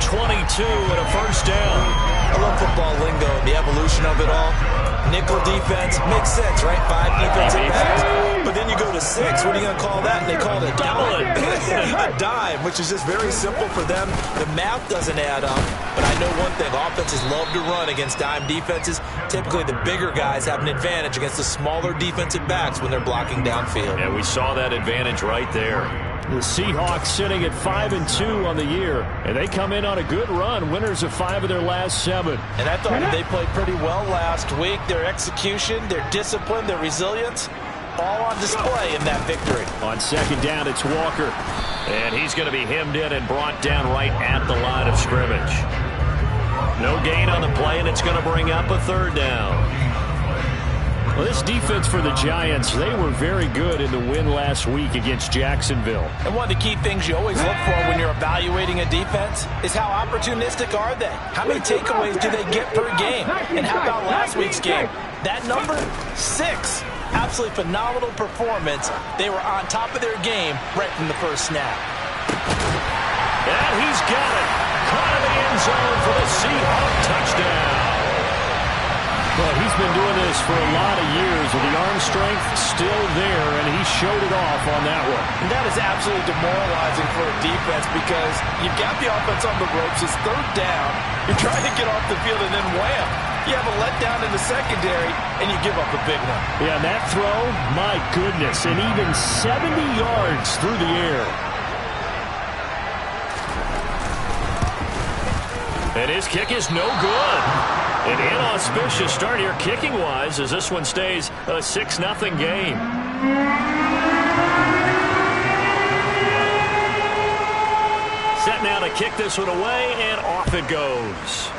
22 and a first down. I love football lingo and the evolution of it all. Nickel defense makes sense, right? 5 defensive backs. But then you go to 6. What are you going to call that? And they call it a dime. A dime, which is just very simple for them. The math doesn't add up. But I know one thing. Offenses love to run against dime defenses. Typically, the bigger guys have an advantage against the smaller defensive backs when they're blocking downfield. Yeah, we saw that advantage right there. The Seahawks sitting at 5-2 on the year, and they come in on a good run, winners of 5 of their last 7. And I thought they played pretty well last week. Their execution, their discipline, their resilience, all on display in that victory. On second down, it's Walker, and he's going to be hemmed in and brought down right at the line of scrimmage. No gain on the play, and it's going to bring up a third down. Well, this defense for the Giants, they were very good in the win last week against Jacksonville. And one of the key things you always look for when you're evaluating a defense is how opportunistic are they? How many takeaways do they get per game? And how about last week's game? That number, 6. Absolutely phenomenal performance. They were on top of their game right from the first snap. And he's got it. Caught in the end zone for the Seahawks touchdown. Well, he's been doing this for a lot of years with the arm strength still there, and he showed it off on that one. And that is absolutely demoralizing for a defense because you've got the offense on the ropes. It's third down. You're trying to get off the field, and then wham, you have a letdown in the secondary, and you give up a big one. Yeah, and that throw, my goodness, and even 70 yards through the air. And his kick is no good. An inauspicious start here kicking-wise as this one stays a 6-0 game. Set now to kick this one away, and off it goes.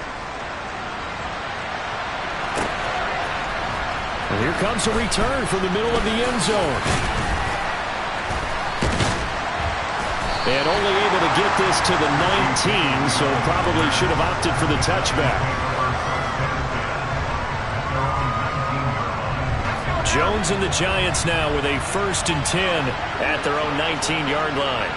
And here comes a return from the middle of the end zone. And only able to get this to the 19, so probably should have opted for the touchback. Jones and the Giants now with a 1st and 10 at their own 19-yard line.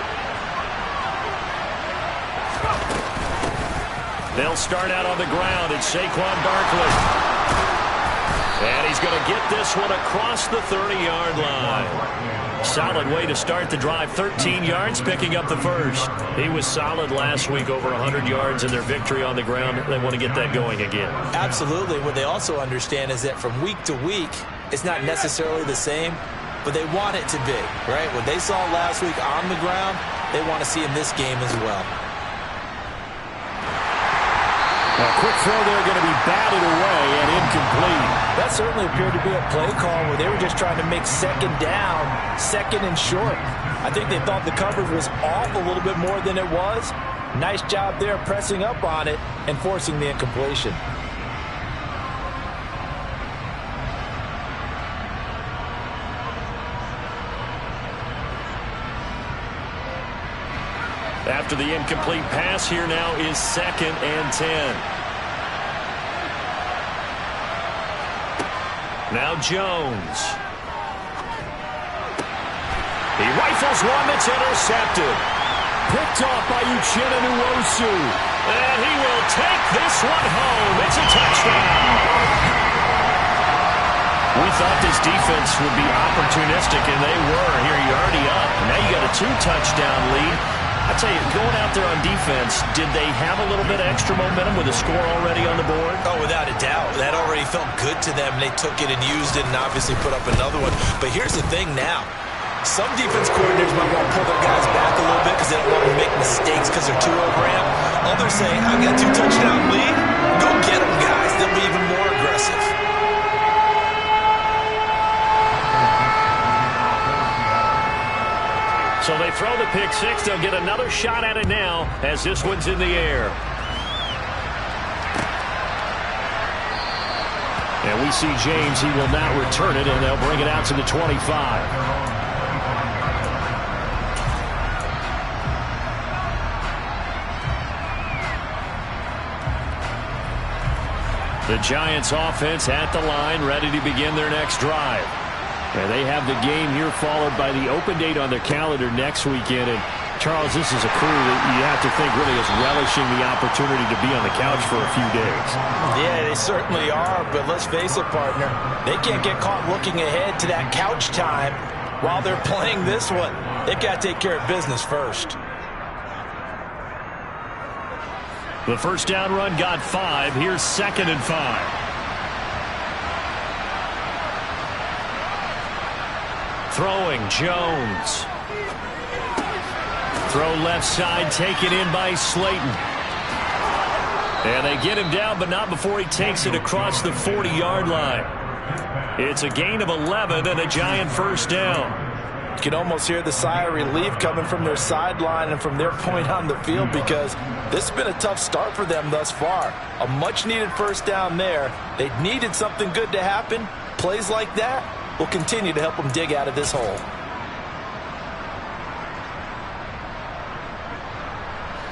They'll start out on the ground. It's Saquon Barkley. And he's going to get this one across the 30-yard line. Solid way to start the drive. 13 yards, picking up the first. He was solid last week, over 100 yards in their victory on the ground. They want to get that going again. Absolutely. What they also understand is that from week to week, it's not necessarily the same, but they want it to be, right? What they saw last week on the ground, they want to see in this game as well. A quick throw there, going to be batted away and incomplete. That certainly appeared to be a play call where they were just trying to make second down, second and short. I think they thought the coverage was off a little bit more than it was. Nice job there pressing up on it and forcing the incompletion. After the incomplete pass, here now is 2nd and 10. Now Jones. He rifles one that's intercepted. Picked off by Uchenna Nwosu. And he will take this one home. It's a touchdown. We thought this defense would be opportunistic, and they were. Here you're already up. Now you got a 2-touchdown lead. I tell you, going out there on defense, did they have a little bit of extra momentum with a score already on the board? Oh, without a doubt. That already felt good to them. They took it and used it and obviously put up another one. But here's the thing now. Some defense coordinators might want to pull their guys back a little bit because they don't want to make mistakes because they're too overamped. Others say, I've got a 2-touchdown lead. Go get them, guys. They'll be even more aggressive. So they throw the pick six. They'll get another shot at it now as this one's in the air. And we see James. He will not return it, and they'll bring it out to the 25. The Giants offense at the line, ready to begin their next drive. And they have the game here followed by the open date on their calendar next weekend. And Charles, this is a crew that you have to think really is relishing the opportunity to be on the couch for a few days. Yeah, they certainly are, but let's face it, partner. They can't get caught looking ahead to that couch time while they're playing this one. They've got to take care of business first. The first down run got 5. Here's 2nd and 5. Throwing, Jones. Throw left side, taken in by Slayton. And they get him down, but not before he takes it across the 40-yard line. It's a gain of 11 and a giant first down. You can almost hear the sigh of relief coming from their sideline and from their point on the field, because this has been a tough start for them thus far. A much-needed first down there. They needed something good to happen. Plays like that will continue to help them dig out of this hole.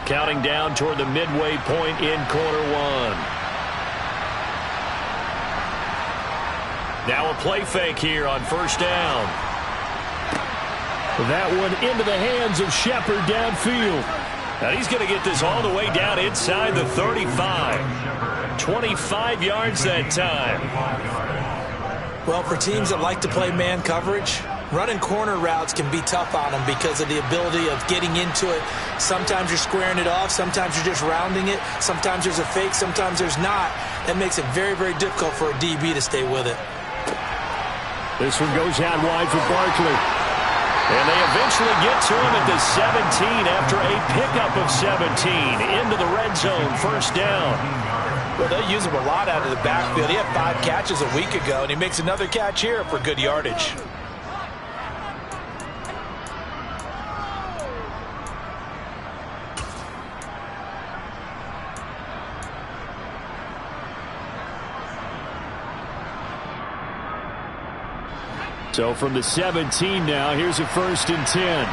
Counting down toward the midway point in quarter 1. Now a play fake here on first down. That one into the hands of Shepard downfield. Now he's going to get this all the way down inside the 35. 25 yards that time. Well, for teams that like to play man coverage, running corner routes can be tough on them because of the ability of getting into it. Sometimes you're squaring it off. Sometimes you're just rounding it. Sometimes there's a fake. Sometimes there's not. That makes it very, very difficult for a DB to stay with it. This one goes out wide for Barkley. And they eventually get to him at the 17 after a pickup of 17 into the red zone. First down. Well, they use him a lot out of the backfield. He had 5 catches a week ago, and he makes another catch here for good yardage. So from the 17 now, here's a 1st and 10.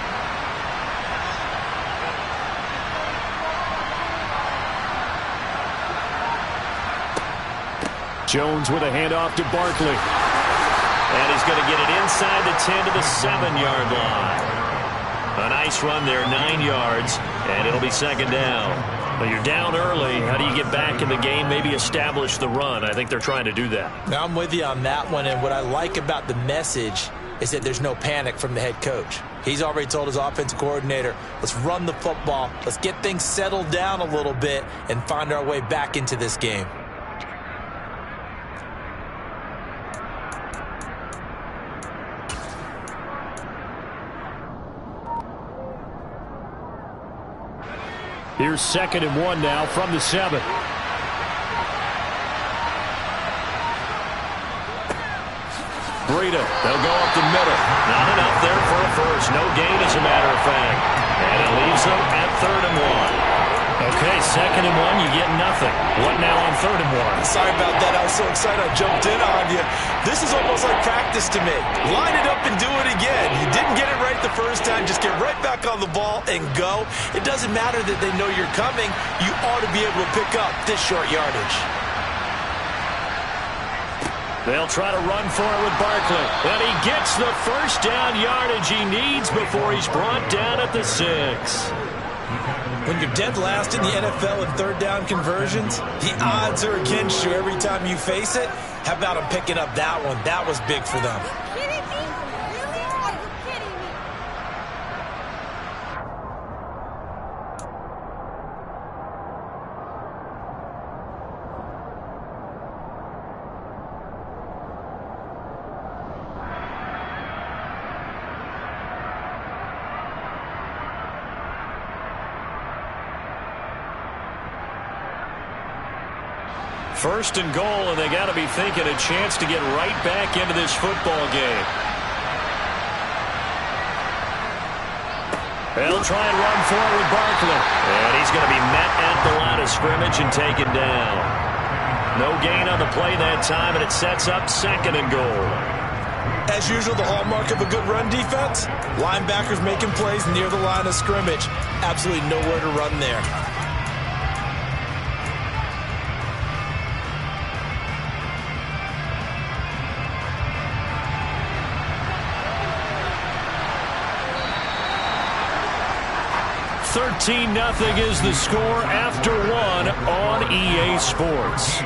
Jones with a handoff to Barkley. And he's going to get it inside the 10 to the 7-yard line. A nice run there, 9 yards, and it'll be 2nd down. Well, you're down early. How do you get back in the game, maybe establish the run? I think they're trying to do that. Now, I'm with you on that one, and what I like about the message is that there's no panic from the head coach. He's already told his offensive coordinator, let's run the football, let's get things settled down a little bit and find our way back into this game. Here's 2nd and 1 now from the 7. Breida, they'll go up the middle. Not enough there for a first. No gain, as a matter of fact. And it leaves them at 3rd and 1. Okay, 2nd and 1, you get nothing. What now on 3rd and 1? Sorry about that. I was so excited I jumped in on you. This is almost like practice to me. Line it up and do it again. You didn't get it right the first time. Just get right back on the ball and go. It doesn't matter that they know you're coming. You ought to be able to pick up this short yardage. They'll try to run for it with Barkley. And he gets the first down yardage he needs before he's brought down at the 6. When you're dead last in the NFL in 3rd down conversions, the odds are against you every time you face it. How about him picking up that one? That was big for them. First and goal, and they got to be thinking a chance to get right back into this football game. They'll try and run forward with Barkley. And he's going to be met at the line of scrimmage and taken down. No gain on the play that time, and it sets up 2nd and goal. As usual, the hallmark of a good run defense, linebackers making plays near the line of scrimmage. Absolutely nowhere to run there. 13-0 is the score after one on EA Sports.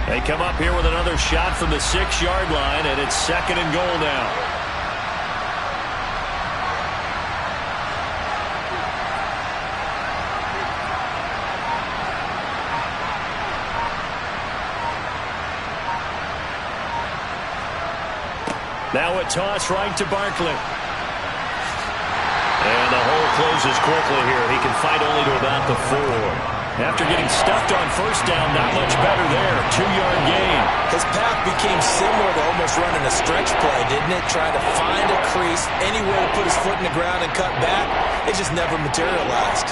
They come up here with another shot from the 6-yard line, and it's 2nd and goal now. Now a toss right to Barkley. And the hole closes quickly here. He can fight only to about the 4. After getting stuffed on first down, not much better there. 2-yard gain. His path became similar to almost running a stretch play, didn't it? Trying to find a crease, anywhere to put his foot in the ground and cut back. It just never materialized.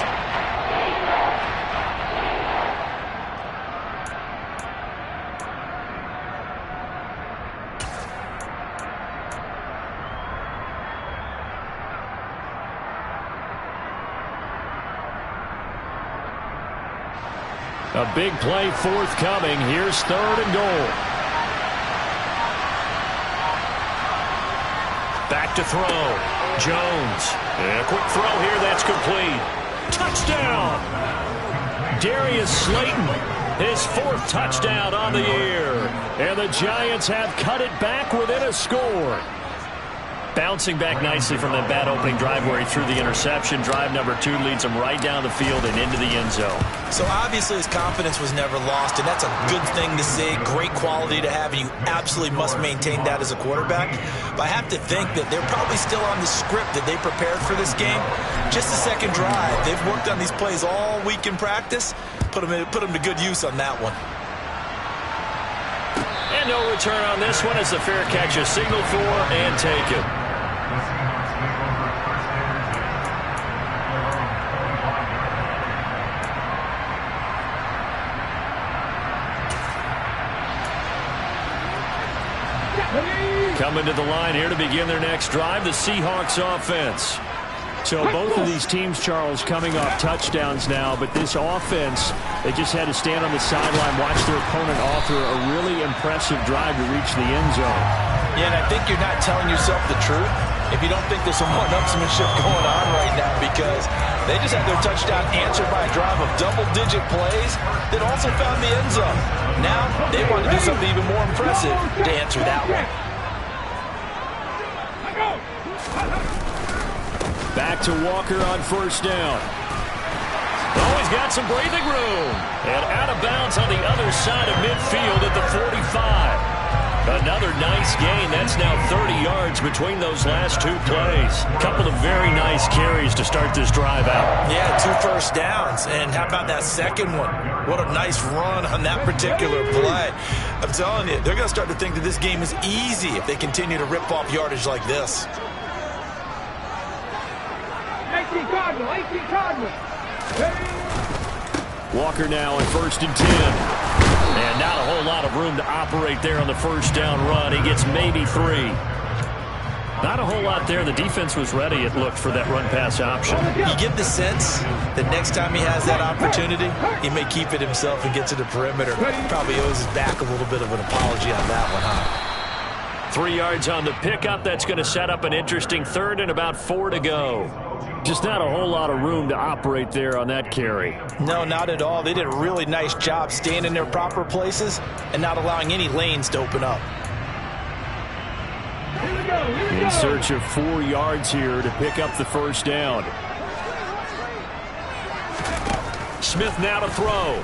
A big play forthcoming. Here's 3rd and goal. Back to throw. Jones. And a quick throw here. That's complete. Touchdown. Darius Slayton. His 4th touchdown on the year. And the Giants have cut it back within a score. Bouncing back nicely from that bad opening drive where he threw the interception. Drive number 2 leads him right down the field and into the end zone. So obviously his confidence was never lost, and that's a good thing to see. Great quality to have, and you absolutely must maintain that as a quarterback. But I have to think that they're probably still on the script that they prepared for this game. Just the 2nd drive. They've worked on these plays all week in practice. Put them to good use on that one. And no return on this one as the fair catch is signaled for and taken. Coming to the line here to begin their next drive, the Seahawks offense. So both of these teams, Charles, coming off touchdowns now, but this offense, they just had to stand on the sideline, watch their opponent author a really impressive drive to reach the end zone. Yeah, and I think you're not telling yourself the truth if you don't think there's some one-upsmanship going on right now, because they just had their touchdown answered by a drive of double-digit plays that also found the end zone. Now they want to do something even more impressive to answer that one. Back to Walker on 1st down. Oh, he's got some breathing room. And out of bounds on the other side of midfield at the 45. Another nice gain. That's now 30 yards between those last 2 plays. Couple of very nice carries to start this drive out. Yeah, 2 first downs. And how about that second one? What a nice run on that particular play. I'm telling you, they're going to start to think that this game is easy if they continue to rip off yardage like this. 18 Cardinal. Walker now on 1st and 10. And not a whole lot of room to operate there on the 1st down run. He gets maybe 3. Not a whole lot there. The defense was ready, it looked, for that run-pass option. You get the sense that next time he has that opportunity, he may keep it himself and get to the perimeter. Probably owes his back a little bit of an apology on that one, huh? 3 yards on the pickup. That's going to set up an interesting 3rd and about 4 to go. Just not a whole lot of room to operate there on that carry. No, not at all. They did a really nice job staying in their proper places and not allowing any lanes to open up. In search of 4 yards here to pick up the 1st down. Smith now to throw.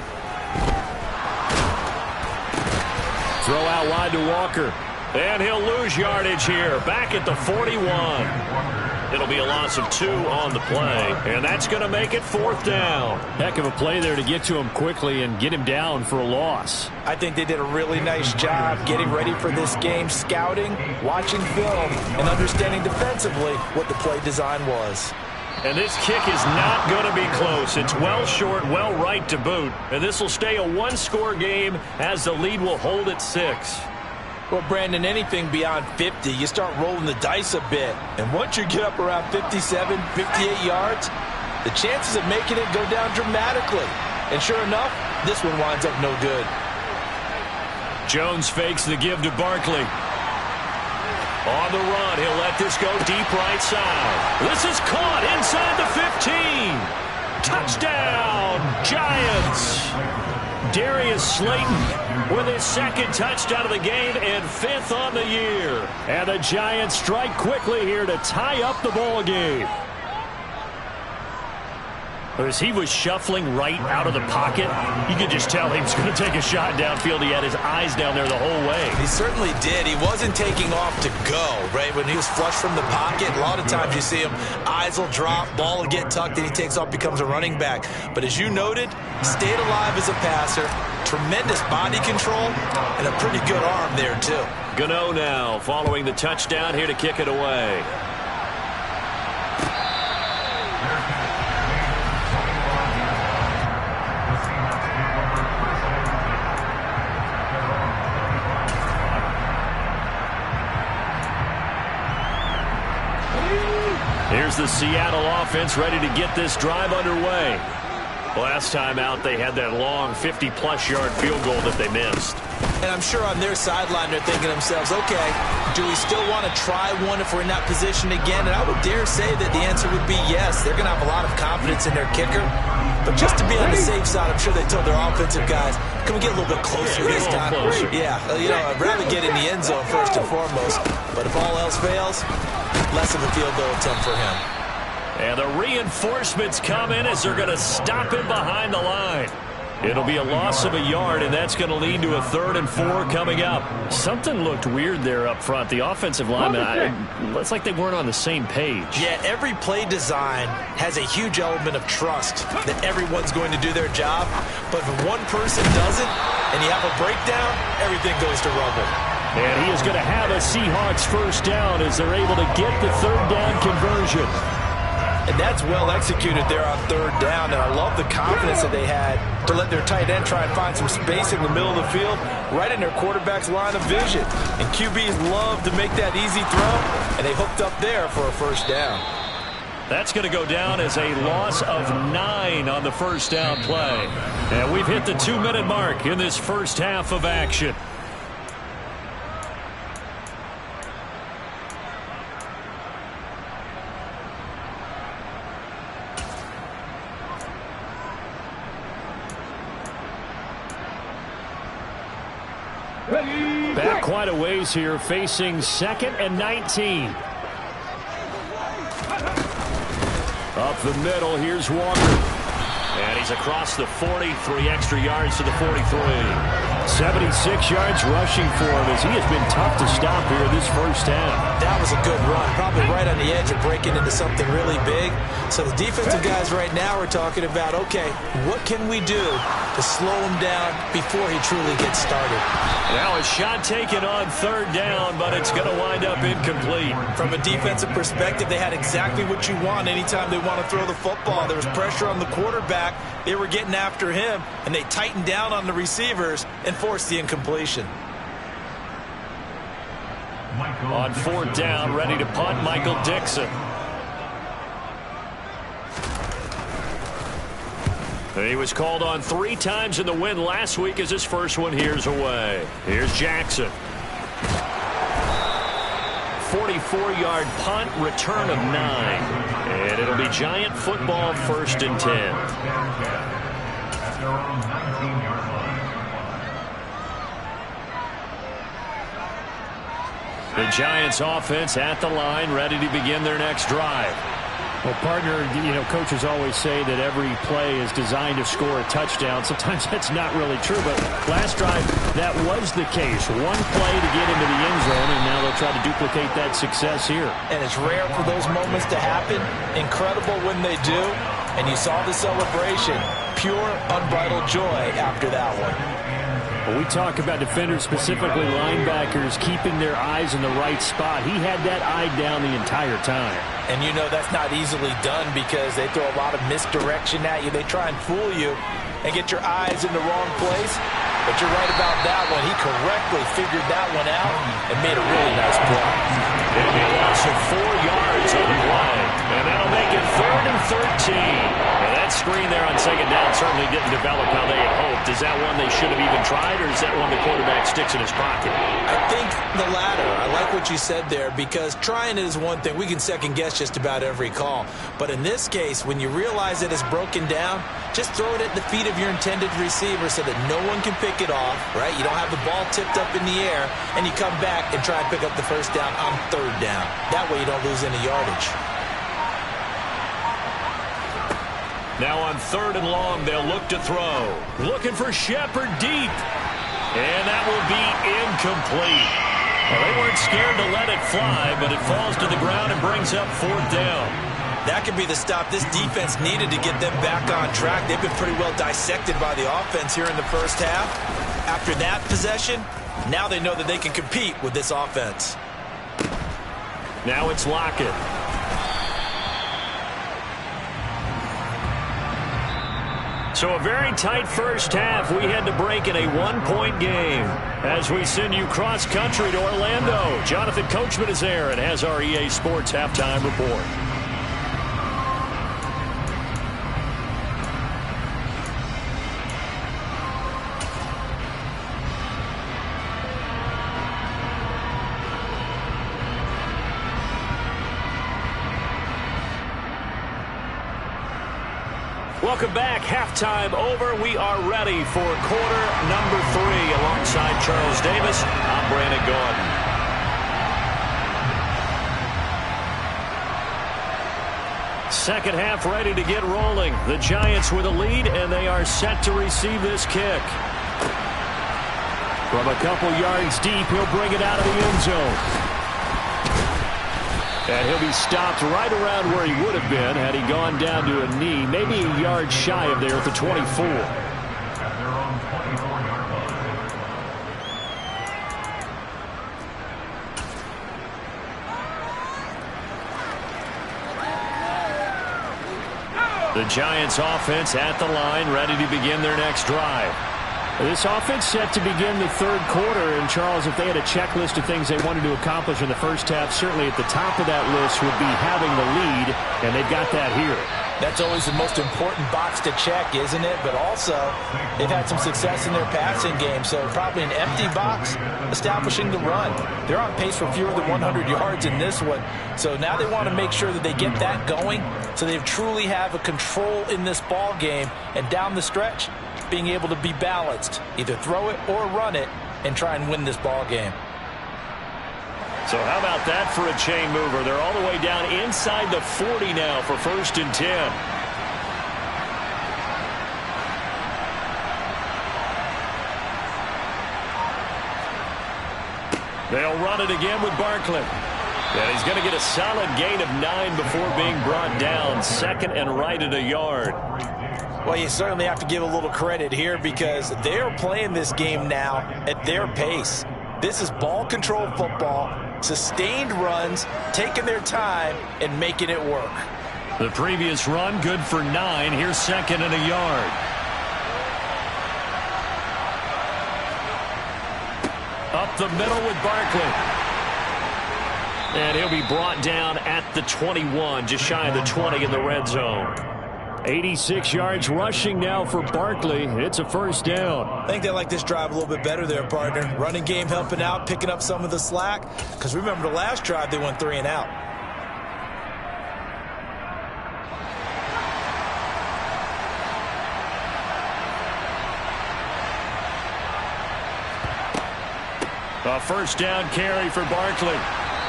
Throw out wide to Walker. And he'll lose yardage here. Back at the 41. It'll be a loss of 2 on the play. And that's going to make it 4th down. Heck of a play there to get to him quickly and get him down for a loss. I think they did a really nice job getting ready for this game, scouting, watching film, and understanding defensively what the play design was. And this kick is not going to be close. It's well short, well right to boot. And this will stay a one-score game as the lead will hold at 6. Well, Brandon, anything beyond 50, you start rolling the dice a bit. And once you get up around 57, 58 yards, the chances of making it go down dramatically. And sure enough, this one winds up no good. Jones fakes the give to Barkley. On the run, he'll let this go deep right side. This is caught inside the 15. Touchdown, Giants. Darius Slayton with his second touchdown of the game and 5th on the year. And the Giants strike quickly here to tie up the ball game. As he was shuffling right out of the pocket, you could just tell he was going to take a shot downfield. He had his eyes down there the whole way. He certainly did. He wasn't taking off to go, right? When he was flush from the pocket, a lot of times you see him, eyes will drop, ball will get tucked, and he takes off, becomes a running back. But as you noted, stayed alive as a passer, tremendous body control, and a pretty good arm there, too. Gano now following the touchdown here to kick it away. Here's the Seattle offense ready to get this drive underway. Last time out, they had that long 50-plus yard field goal that they missed. And I'm sure on their sideline, they're thinking to themselves, okay, do we still want to try one if we're in that position again? And I would dare say that the answer would be yes. They're going to have a lot of confidence in their kicker. But just to be on the safe side, I'm sure they told their offensive guys, can we get a little bit closer this time? Yeah, you know, I'd rather get in the end zone first and foremost. But if all else fails, less of a field goal attempt for him. And the reinforcements come in as they're going to stop him behind the line. It'll be a loss of a yard, and that's going to lead to a 3rd and 4 coming up. Something looked weird there up front. The offensive linemen, it's like they weren't on the same page. Yeah, every play design has a huge element of trust that everyone's going to do their job. But if one person doesn't and you have a breakdown, everything goes to rubble. And he is going to have a Seahawks first down as they're able to get the 3rd down conversion. And that's well executed there on 3rd down. And I love the confidence that they had to let their tight end try and find some space in the middle of the field, right in their quarterback's line of vision. And QBs love to make that easy throw, and they hooked up there for a first down. That's going to go down as a loss of 9 on the first down play. And we've hit the 2-minute mark in this first half of action. Back quite a ways here, facing 2nd and 19. Up the middle, here's Walker. And he's across the 40, 3 extra yards to the 43. 76 yards rushing for him as he has been tough to stop here this first half. That was a good run, probably right on the edge of breaking into something really big. So the defensive guys right now are talking about, okay, what can we do to slow him down before he truly gets started? Now a shot taken on 3rd down, but it's going to wind up incomplete. From a defensive perspective, they had exactly what you want anytime they want to throw the football. There was pressure on the quarterback. They were getting after him, and they tightened down on the receivers and forced the incompletion. On 4th down, ready to punt, Michael Dixon. He was called on 3 times in the win last week as his first one here's away. Here's Jackson. 44-yard punt, return of 9. And it'll be Giant football, 1st and 10. The Giants offense at the line, ready to begin their next drive. Well, partner, you know, coaches always say that every play is designed to score a touchdown. Sometimes that's not really true, but last drive, that was the case. One play to get into the end zone, and now they'll try to duplicate that success here. And it's rare for those moments to happen. Incredible when they do. And you saw the celebration. Pure, unbridled joy after that one. When we talk about defenders, specifically linebackers, keeping their eyes in the right spot, he had that eye down the entire time. And you know that's not easily done because they throw a lot of misdirection at you. They try and fool you and get your eyes in the wrong place. But you're right about that one. He correctly figured that one out and made a really nice play. It'll be a loss of 4 yards on the play. And that'll make it 3rd and 13. And that screen there on second down certainly didn't develop how they had hoped. Is that one they should have even tried, or is that one the quarterback sticks in his pocket? I think the latter. I like what you said there because trying it is one thing. We can second guess just about every call. But in this case, when you realize that it's broken down, just throw it at the feet of your intended receiver so that no one can pick it off, right? You don't have the ball tipped up in the air, and you come back and try and pick up the first down on 3rd down. That way you don't lose any yardage. Now on 3rd and long, they'll look to throw. Looking for Shepard deep. And that will be incomplete. Well, they weren't scared to let it fly, but it falls to the ground and brings up 4th down. That could be the stop this defense needed to get them back on track. They've been pretty well dissected by the offense here in the first half. After that possession, now they know that they can compete with this offense. Now it's Lockett. So a very tight first half. We had to break in a 1-point game. As we send you cross-country to Orlando, Jonathan Coachman is there and has our EA Sports halftime report. Welcome back. Halftime over. We are ready for quarter number 3. Alongside Charles Davis, I'm Brandon Gaudin. Second half ready to get rolling. The Giants with a lead, and they are set to receive this kick. From a couple yards deep, he'll bring it out of the end zone. And he'll be stopped right around where he would have been had he gone down to a knee, maybe a yard shy of there at the 24. The Giants offense at the line, ready to begin their next drive. This offense set to begin the 3rd quarter, and Charles, if they had a checklist of things they wanted to accomplish in the first half, certainly at the top of that list would be having the lead, and they've got that here. That's always the most important box to check, isn't it? But also, they've had some success in their passing game, so probably an empty box establishing the run. They're on pace for fewer than 100 yards in this one, so now they want to make sure that they get that going so they truly have a control in this ball game, and down the stretch, being able to be balanced, either throw it or run it, and try and win this ball game. So how about that for a chain mover? They're all the way down inside the 40 now for 1st and 10. They'll run it again with Barkley. And he's going to get a solid gain of 9 before being brought down. 2nd and right at a yard. Well, you certainly have to give a little credit here because they're playing this game now at their pace. This is ball control football, sustained runs, taking their time and making it work. The previous run good for 9. Here's 2nd and a yard. Up the middle with Barkley. And he'll be brought down at the 21, just shy of the 20 in the red zone. 86 yards rushing now for Barkley. It's a 1st down. I think they like this drive a little bit better there, partner. Running game helping out, picking up some of the slack. Because remember the last drive, they went 3 and out. A 1st down carry for Barkley.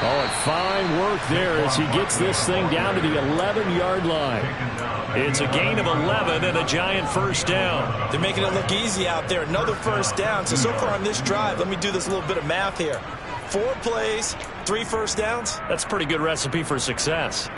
Oh, and fine work there as he gets this thing down to the 11-yard line. It's a gain of 11 and a Giant 1st down. They're making it look easy out there. Another 1st down. So far on this drive, let me do this little bit of math here. 4 plays, 3 1st downs. That's a pretty good recipe for success.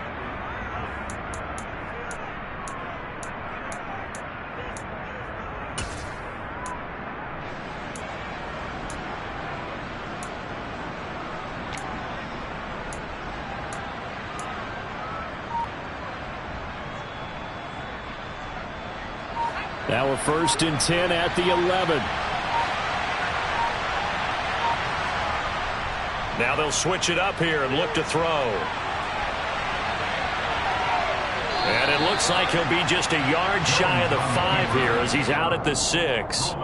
Now we're 1st and 10 at the 11. Now they'll switch it up here and look to throw. And it looks like he'll be just a yard shy of the 5 here as he's out at the 6.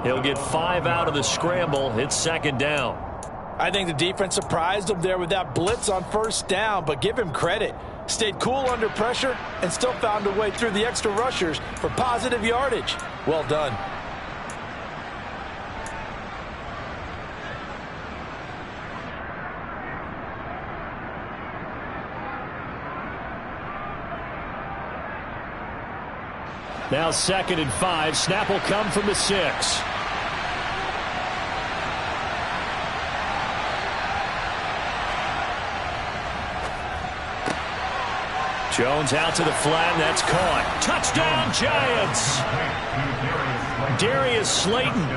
He'll get 5 out of the scramble. It's 2nd down. I think the defense surprised him there with that blitz on 1st down, but give him credit. Stayed cool under pressure and still found a way through the extra rushers for positive yardage. Well done. Now 2nd and 5. Snap will come from the 6. Jones out to the flat, and that's caught. Touchdown, Giants! Darius Slayton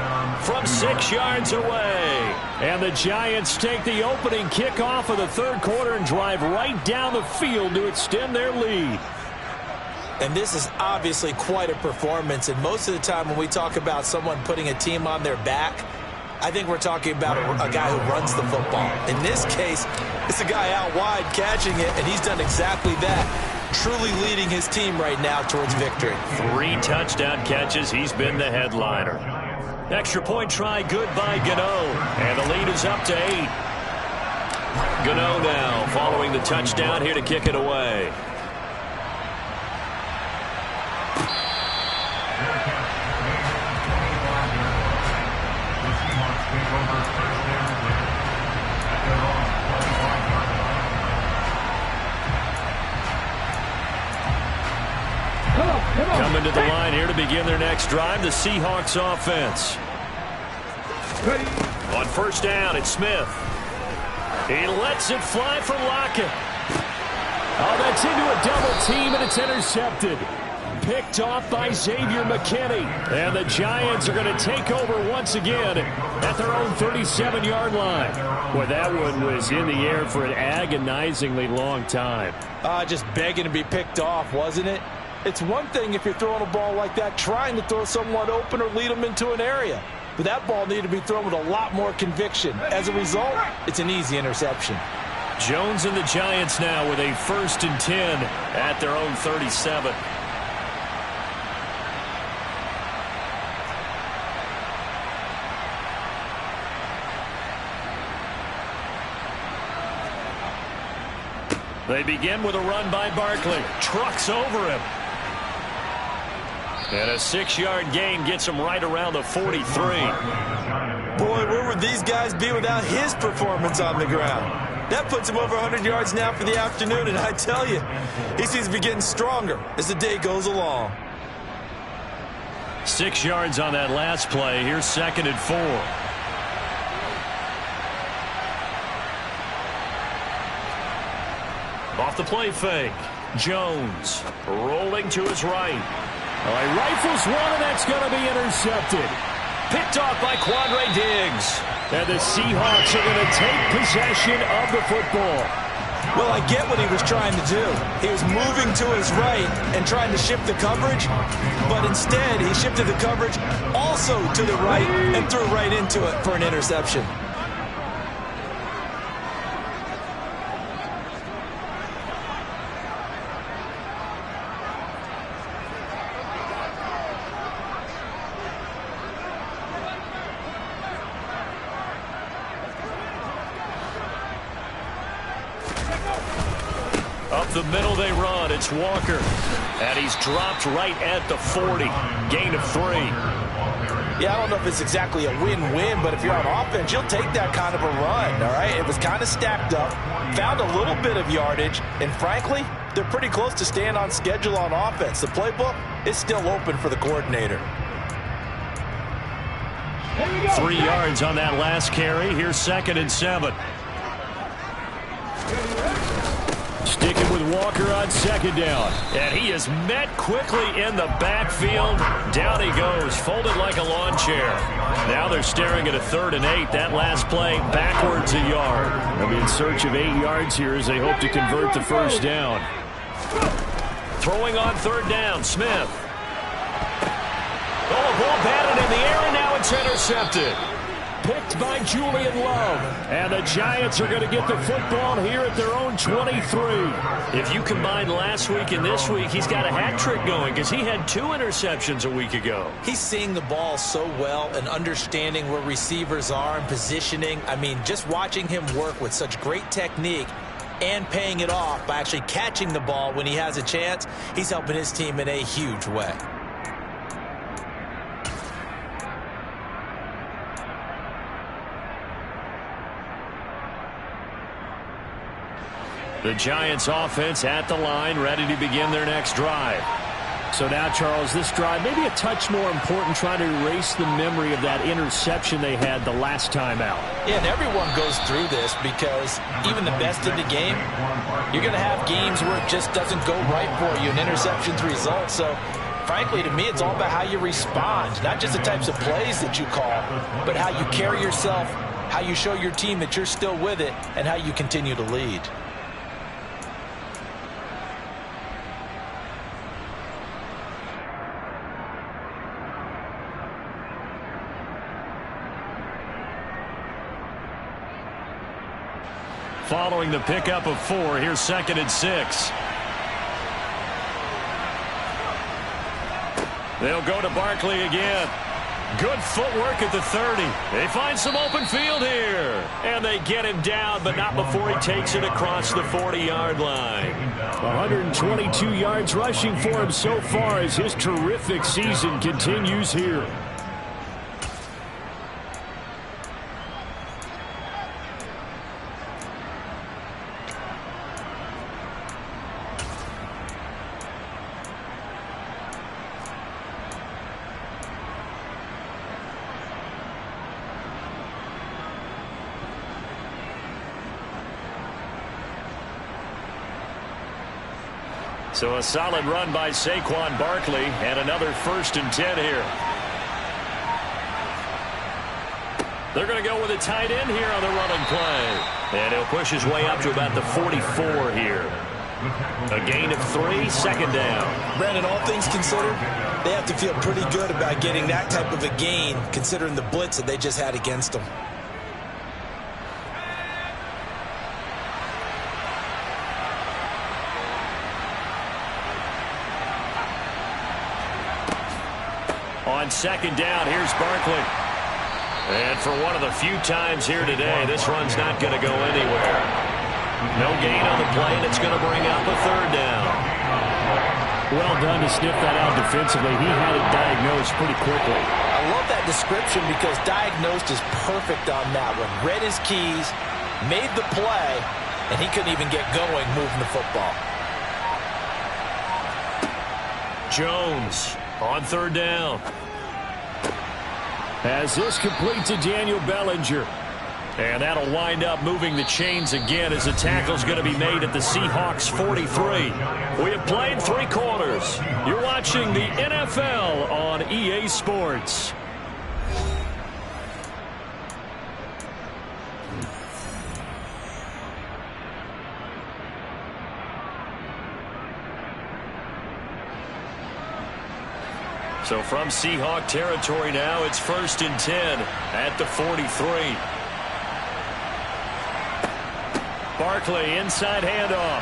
from 6 yards away. And the Giants take the opening kickoff of the 3rd quarter and drive right down the field to extend their lead. And this is obviously quite a performance, and most of the time when we talk about someone putting a team on their back, I think we're talking about a guy who runs the football. In this case, it's a guy out wide catching it, and he's done exactly that, truly leading his team right now towards victory. 3 touchdown catches. He's been the headliner. Extra point try good by Gano, and the lead is up to 8. Gano now following the touchdown here to kick it away. Coming to the line here to begin their next drive, the Seahawks offense. On 1st down, it's Smith. He lets it fly for Lockett. Oh, that's into a double team, and it's intercepted. Picked off by Xavier McKinney. And the Giants are going to take over once again at their own 37-yard line. Boy, that one was in the air for an agonizingly long time. Just begging to be picked off, wasn't it? It's one thing if you're throwing a ball like that, trying to throw someone open or lead them into an area. But that ball needed to be thrown with a lot more conviction. As a result, it's an easy interception. Jones and the Giants now with a 1st and 10 at their own 37. They begin with a run by Barkley. Trucks over him. And a 6-yard gain gets him right around the 43. Boy, where would these guys be without his performance on the ground? That puts him over 100 yards now for the afternoon, and I tell you, he seems to be getting stronger as the day goes along. 6 yards on that last play. Here's 2nd and 4. Off the play fake. Jones rolling to his right. He rifles one, and that's going to be intercepted. Picked off by Quandre Diggs. And the Seahawks are going to take possession of the football. Well, I get what he was trying to do. He was moving to his right and trying to shift the coverage, but instead he shifted the coverage also to the right and threw right into it for an interception. Up the middle they run. It's Walker. And he's dropped right at the 40. Gain of 3. Yeah, I don't know if it's exactly a win-win, but if you're on offense, you'll take that kind of a run, all right? It was kind of stacked up, found a little bit of yardage, and frankly, they're pretty close to staying on schedule on offense. The playbook is still open for the coordinator. 3 yards on that last carry. Here's 2nd and 7. Sticking with Walker on 2nd down. And he is met quickly in the backfield. Down he goes, folded like a lawn chair. Now they're staring at a 3rd and 8. That last play, backwards a yard. They'll be in search of 8 yards here as they hope to convert the 1st down. Throwing on 3rd down, Smith. ball batted in the air, and now it's intercepted. Picked by Julian Love. And the Giants are going to get the football here at their own 23. If you combine last week and this week, he's got a hat trick going because he had 2 interceptions a week ago. He's seeing the ball so well and understanding where receivers are and positioning. I mean, just watching him work with such great technique and paying it off by actually catching the ball when he has a chance, he's helping his team in a huge way. The Giants offense at the line, ready to begin their next drive. So now, Charles, this drive maybe a touch more important, trying to erase the memory of that interception they had the last time out. Yeah, and everyone goes through this because even the best in the game, you're going to have games where it just doesn't go right for you, and interceptions result. So, frankly, to me, it's all about how you respond, not just the types of plays that you call, but how you carry yourself, how you show your team that you're still with it, and how you continue to lead. Following the pickup of 4, here's 2nd and 6. They'll go to Barkley again. Good footwork at the 30. They find some open field here. And they get him down, but not before he takes it across the 40-yard line. 122 yards rushing for him so far as his terrific season continues here. So a solid run by Saquon Barkley and another 1st and 10 here. They're going to go with a tight end here on the running play. And he'll push his way up to about the 44 here. A gain of 3, 2nd down. Brandon, all things considered, they have to feel pretty good about getting that type of a gain considering the blitz that they just had against them. On 2nd down, here's Barkley. And for one of the few times here today, this run's not going to go anywhere. No gain on the play, and it's going to bring up a 3rd down. Well done to sniff that out defensively. He had it diagnosed pretty quickly. I love that description because diagnosed is perfect on that one. Read his keys, made the play, and he couldn't even get going moving the football. Jones on 3rd down. As this complete to Daniel Bellinger. And that'll wind up moving the chains again as the tackle's going to be made at the Seahawks 43. We have played 3 quarters. You're watching the NFL on EA Sports. So from Seahawk territory now, it's 1st and 10 at the 43. Barkley, inside handoff.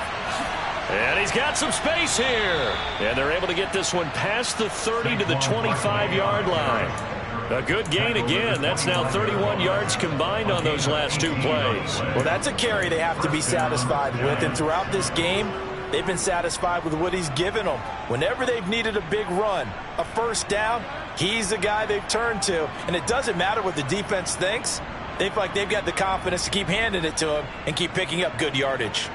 And he's got some space here. And they're able to get this one past the 30 to the 25-yard line. A good gain again. That's now 31 yards combined on those last 2 plays. Well, that's a carry they have to be satisfied with. And throughout this game, they've been satisfied with what he's given them. Whenever they've needed a big run, a 1st down, he's the guy they've turned to. And it doesn't matter what the defense thinks. They feel like they've got the confidence to keep handing it to him and keep picking up good yardage.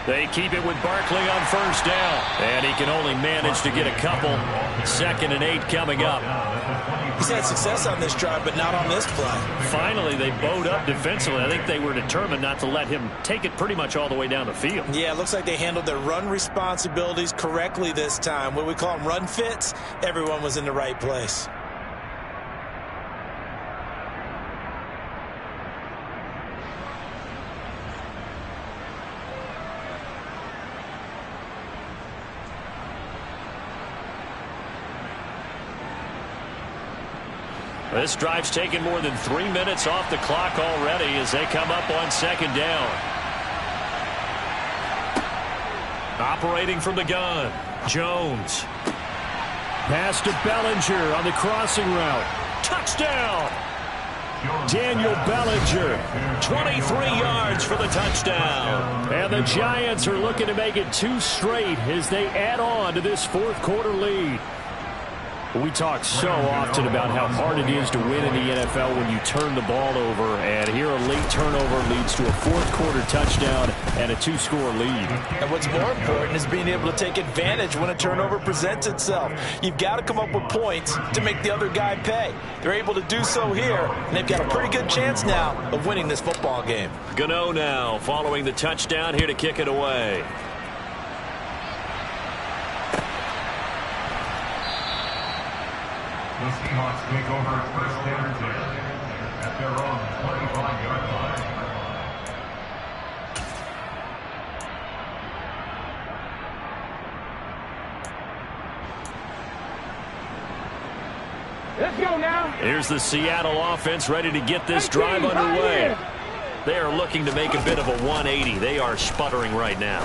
They keep it with Barkley on first down. And he can only manage to get a couple. 2nd and 8 coming up. He's had success on this drive, but not on this play. Finally, they bowed up defensively. I think they were determined not to let him take it pretty much all the way down the field. Yeah, it looks like they handled their run responsibilities correctly this time. What we call them run fits, everyone was in the right place. This drive's taken more than 3 minutes off the clock already as they come up on 2nd down. Operating from the gun, Jones. Pass to Bellinger on the crossing route. Touchdown! Daniel Bellinger, 23 yards for the touchdown. And the Giants are looking to make it 2 straight as they add on to this 4th quarter lead. We talk so often about how hard it is to win in the NFL when you turn the ball over, and here a late turnover leads to a 4th quarter touchdown and a 2-score lead. And what's more important is being able to take advantage when a turnover presents itself. You've got to come up with points to make the other guy pay. They're able to do so here, and they've got a pretty good chance now of winning this football game. Gano now following the touchdown here to kick it away. The Seahawks take over 1st and 10 at their own 25-yard line. Let's go now. Here's the Seattle offense ready to get this drive underway. They are looking to make a bit of a 180. They are sputtering right now.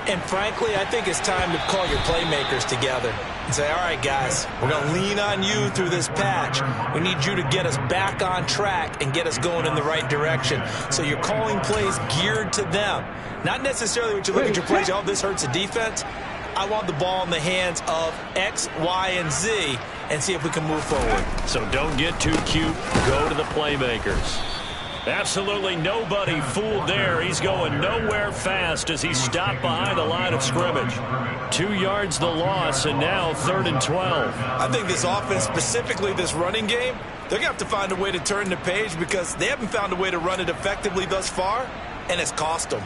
And frankly, I think it's time to call your playmakers together and say, all right, guys, we're going to lean on you through this patch. We need you to get us back on track and get us going in the right direction. So you're calling plays geared to them. Not necessarily what you look at your plays, oh, this hurts the defense. I want the ball in the hands of X, Y, and Z and see if we can move forward. So don't get too cute. Go to the playmakers. Absolutely nobody fooled there. He's going nowhere fast as he stopped behind the line of scrimmage. 2 yards the loss, and now 3rd and 12. I think this offense, specifically this running game, they're going to have to find a way to turn the page because they haven't found a way to run it effectively thus far, and it's cost them.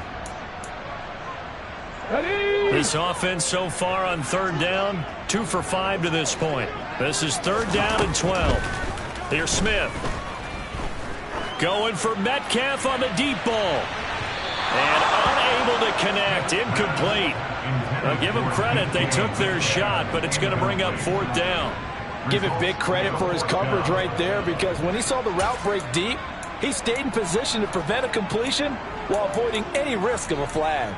This offense so far on 3rd down, 2 for 5 to this point. This is 3rd down and 12. Here's Smith. Going for Metcalf on the deep ball. And unable to connect. Incomplete. I'll give them credit. They took their shot, but it's going to bring up 4th down. Give him big credit for his coverage right there because when he saw the route break deep, he stayed in position to prevent a completion while avoiding any risk of a flag.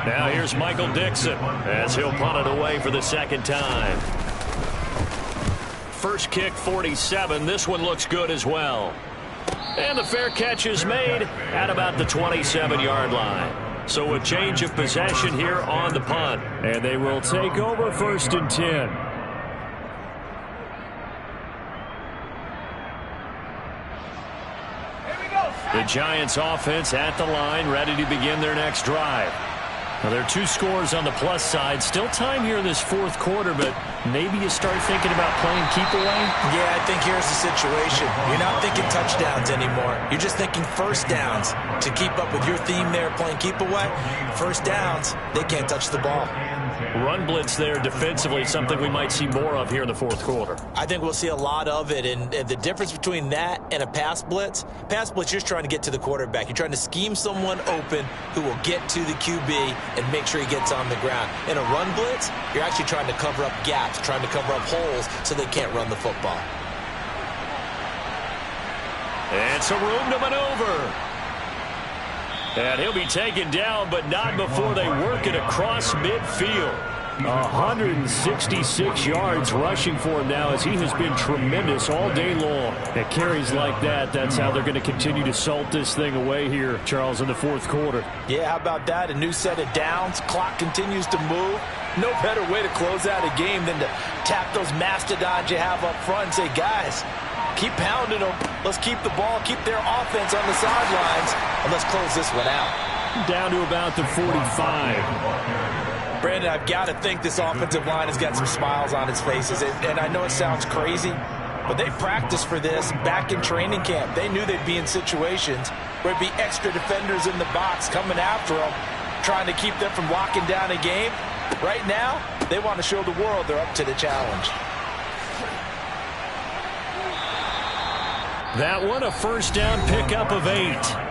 Now here's Michael Dixon as he'll punt it away for the 2nd time. First kick, 47. This one looks good as well. And the fair catch is made at about the 27-yard line. So a change of possession here on the punt. And they will take over 1st and 10. The Giants offense at the line, ready to begin their next drive. Now, there are 2 scores on the plus side. Still time here in this 4th quarter, but maybe you start thinking about playing keep away? Yeah, I think here's the situation. You're not thinking touchdowns anymore. You're just thinking 1st downs. To keep up with your theme there, playing keep away, 1st downs, they can't touch the ball. Run blitz there defensively, something we might see more of here in the 4th quarter. I think we'll see a lot of it, and the difference between that and a pass blitz, you're just trying to get to the quarterback. You're trying to scheme someone open who will get to the QB and make sure he gets on the ground. In a run blitz, you're actually trying to cover up gaps, trying to cover up holes so they can't run the football. And some room to maneuver. And he'll be taken down, but not before they work it across midfield. 166 yards rushing for him now, as he has been tremendous all day long. At carries like that, that's how they're going to continue to salt this thing away here, Charles, in the fourth quarter. Yeah, how about that? A new set of downs. Clock continues to move. No better way to close out a game than to tap those mastodons you have up front and say, guys, keep pounding them. Let's keep the ball, keep their offense on the sidelines, and let's close this one out. Down to about the 45. Brandon, I've got to think this offensive line has got some smiles on its faces. And I know it sounds crazy, but they practiced for this back in training camp. They knew they'd be in situations where it'd be extra defenders in the box coming after them, trying to keep them from locking down a game. Right now, they want to show the world they're up to the challenge. That one, a first down pickup of 8.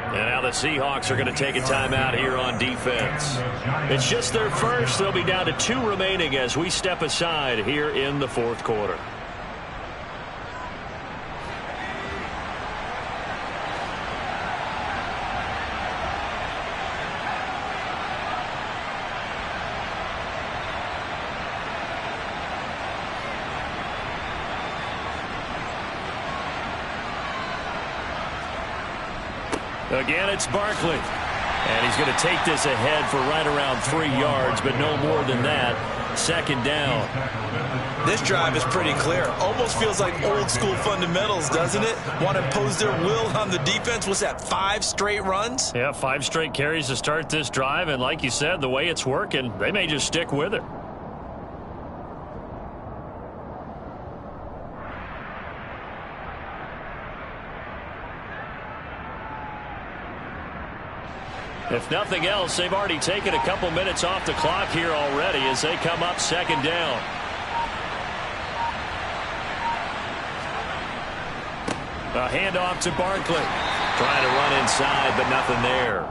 And now the Seahawks are going to take a timeout here on defense. It's just their first. They'll be down to 2 remaining as we step aside here in the fourth quarter. Again, it's Barkley. And he's going to take this ahead for right around 3 yards, but no more than that. Second down. This drive is pretty clear. Almost feels like old school fundamentals, doesn't it? Want to impose their will on the defense. What's that, 5 straight runs? Yeah, 5 straight carries to start this drive. And like you said, the way it's working, they may just stick with it. If nothing else, they've already taken a couple minutes off the clock here already as they come up second down. A handoff to Barkley. Trying to run inside, but nothing there.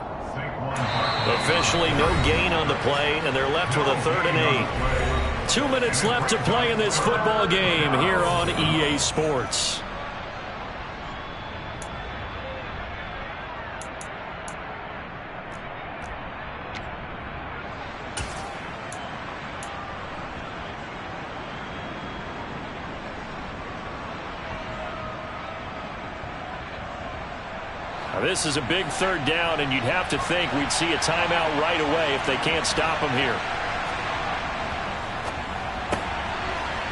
Officially no gain on the play, and they're left with a 3rd and 8. 2 minutes left to play in this football game here on EA Sports. This is a big 3rd down, and you'd have to think we'd see a timeout right away if they can't stop him here.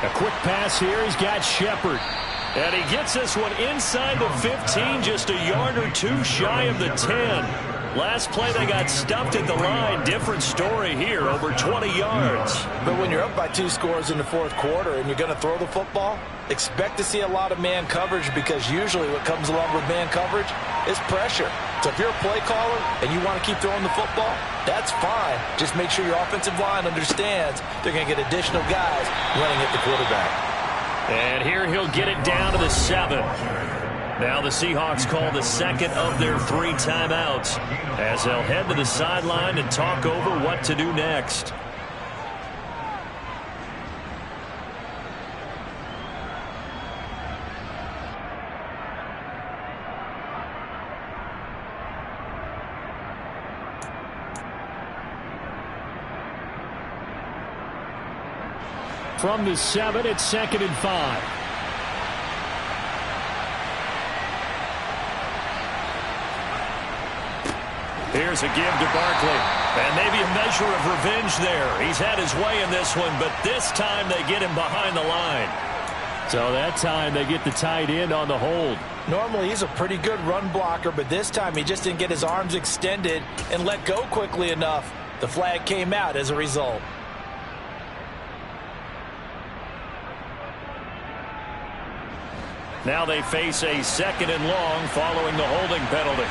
A quick pass here. He's got Shepard. And he gets this one inside the 15, just a yard or 2 shy of the 10. Last play, they got stuffed at the line. Different story here, over 20 yards. But when you're up by 2 scores in the fourth quarter and you're going to throw the football, expect to see a lot of man coverage, because usually what comes along with man coverage is pressure. So if you're a play caller and you want to keep throwing the football, that's fine. Just make sure your offensive line understands they're going to get additional guys running at the quarterback. And here he'll get it down to the 7. Now the Seahawks call the second of their 3 timeouts as they'll head to the sideline and talk over what to do next. From the 7, it's 2nd and 5. Here's a give to Barkley. And maybe a measure of revenge there. He's had his way in this one, but this time they get him behind the line. So that time they get the tight end on the hold. Normally he's a pretty good run blocker, but this time he just didn't get his arms extended and let go quickly enough. The flag came out as a result. Now they face a 2nd and long following the holding penalty.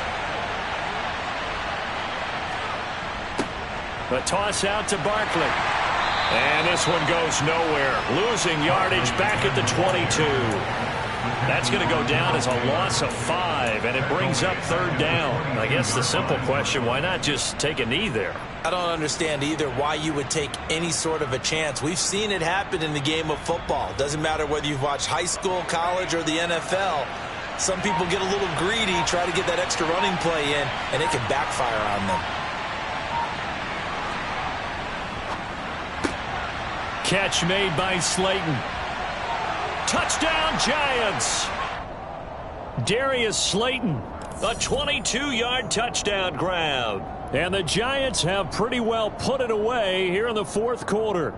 A toss out to Barkley. And this one goes nowhere. Losing yardage back at the 22. That's going to go down as a loss of 5, and it brings up 3rd down. I guess the simple question, why not just take a knee there? I don't understand either why you would take any sort of a chance. We've seen it happen in the game of football. Doesn't matter whether you've watched high school, college, or the NFL. Some people get a little greedy, try to get that extra running play in, and it can backfire on them. Catch made by Slayton. Touchdown, Giants! Darius Slayton, a 22-yard touchdown grab. And the Giants have pretty well put it away here in the fourth quarter.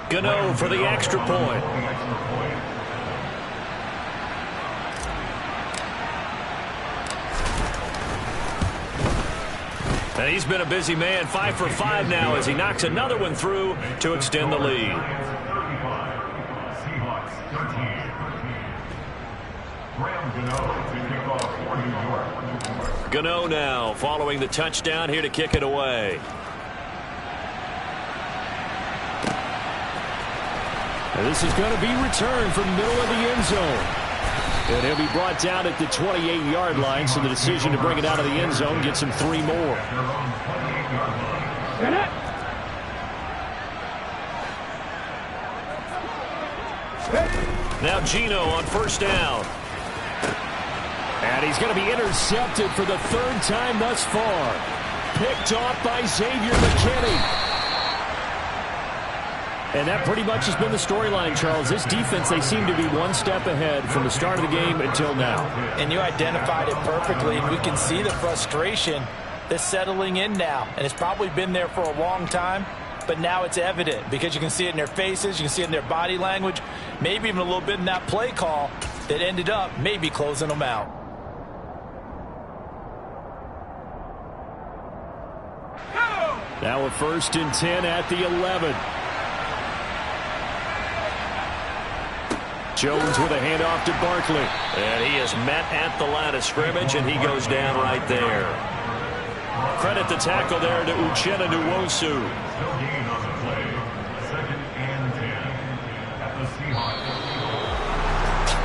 Gano for the extra point. And he's been a busy man, 5 for 5 now as he knocks another one through to extend the lead. Gano now following the touchdown here to kick it away. And this is going to be returned from the middle of the end zone. And he'll be brought down at the 28-yard line, so the decision to bring it out of the end zone gets him 3 more. Now Gino on first down. And he's going to be intercepted for the 3rd time thus far. Picked off by Xavier McKinney. And that pretty much has been the storyline, Charles. This defense, they seem to be one step ahead from the start of the game until now. And you identified it perfectly, and we can see the frustration that's settling in now. And it's probably been there for a long time, but now it's evident because you can see it in their faces, you can see it in their body language, maybe even a little bit in that play call that ended up maybe closing them out. Now a 1st and 10 at the 11. Jones with a handoff to Barkley. And he is met at the line of scrimmage, and he goes down right there. Credit the tackle there to Uchenna Nwosu.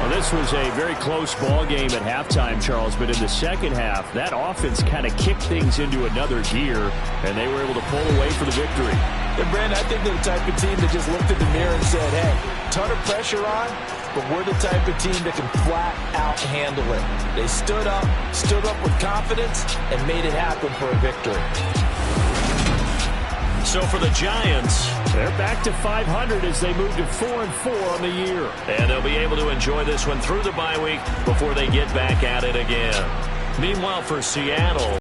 Well, this was a very close ball game at halftime, Charles, but in the second half, that offense kind of kicked things into another gear, and they were able to pull away for the victory. And Brandon, I think they're the type of team that just looked in the mirror and said, hey, ton of pressure on, but we're the type of team that can flat out handle it. They stood up with confidence, and made it happen for a victory. So for the Giants, they're back to 500 as they move to 4-4 on the year. And they'll be able to enjoy this one through the bye week before they get back at it again. Meanwhile, for Seattle,